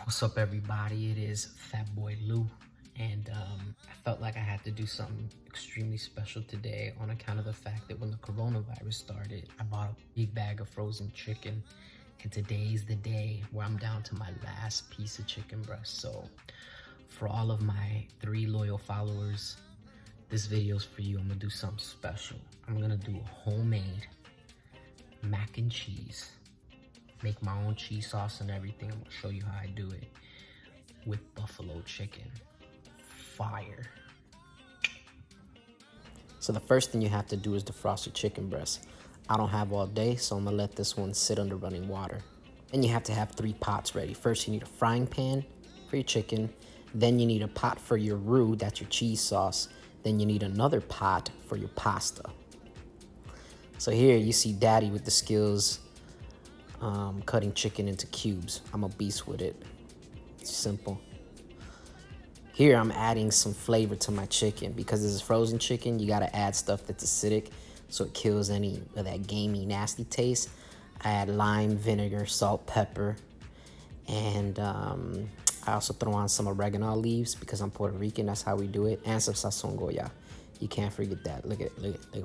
What's up, everybody? It is Fatboy Lou, and I felt like I had to do something extremely special today on account of the fact that when the coronavirus started, I bought a big bag of frozen chicken, and today's the day where I'm down to my last piece of chicken breast. So for all of my 3 loyal followers, this video's for you. I'm gonna do something special. I'm gonna do a homemade mac and cheese. Make my own cheese sauce and everything. I'm gonna show you how I do it with buffalo chicken. Fire. So the first thing you have to do is defrost your chicken breast. I don't have all day, so I'm gonna let this one sit under running water. Then you have to have 3 pots ready. First, you need a frying pan for your chicken. Then you need a pot for your roux, that's your cheese sauce. Then you need another pot for your pasta. So here you see Daddy with the skills cutting chicken into cubes. I'm a beast with it. It's simple. Here I'm adding some flavor to my chicken. Because this is frozen chicken, you gotta add stuff that's acidic so it kills any of that gamey, nasty taste. I add lime, vinegar, salt, pepper, and I also throw on some oregano leaves because I'm Puerto Rican. That's how we do it. And some sazon goya. You can't forget that. Look at,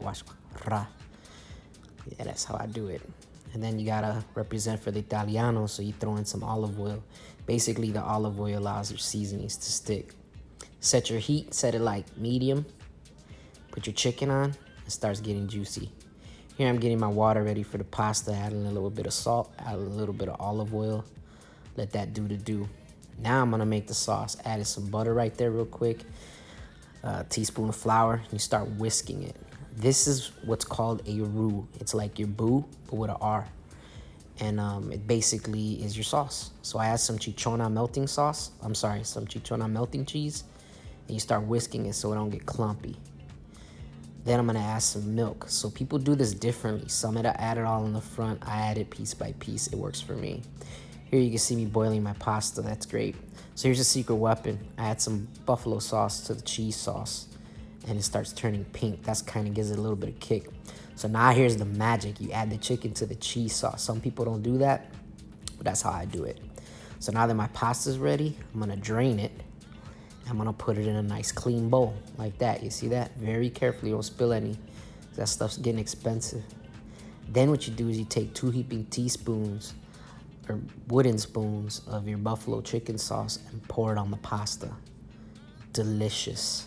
watch. Yeah, that's how I do it. And then you gotta represent for the Italiano, so you throw in some olive oil. Basically, the olive oil allows your seasonings to stick. Set your heat, set it like medium. Put your chicken on, it starts getting juicy. Here I'm getting my water ready for the pasta, adding a little bit of salt, add a little bit of olive oil. Let that do the do. Now I'm gonna make the sauce. Added some butter right there real quick. A teaspoon of flour, and you start whisking it. This is what's called a roux. It's like your boo, but with an R. And it basically is your sauce. So I add some chichona melting sauce. I'm sorry, some chichona melting cheese. And you start whisking it so it don't get clumpy. Then I'm gonna add some milk. So people do this differently. Some add it all in the front. I add it piece by piece. It works for me. Here you can see me boiling my pasta. That's great. So here's a secret weapon. I add some buffalo sauce to the cheese sauce. And it starts turning pink. That's kind of gives it a little bit of kick. So now here's the magic. You add the chicken to the cheese sauce. Some people don't do that, but that's how I do it. So now that my pasta's ready, I'm gonna drain it. I'm gonna put it in a nice clean bowl like that. You see that? Very carefully, don't spill any. That stuff's getting expensive. Then what you do is you take 2 heaping teaspoons or wooden spoons of your buffalo chicken sauce and pour it on the pasta. Delicious.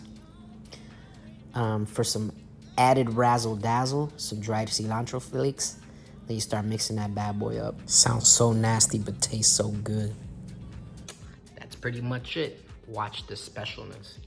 For some added razzle dazzle, some dried cilantro flakes. Then you start mixing that bad boy up. Sounds so nasty, but tastes so good. That's pretty much it. Watch the specialness.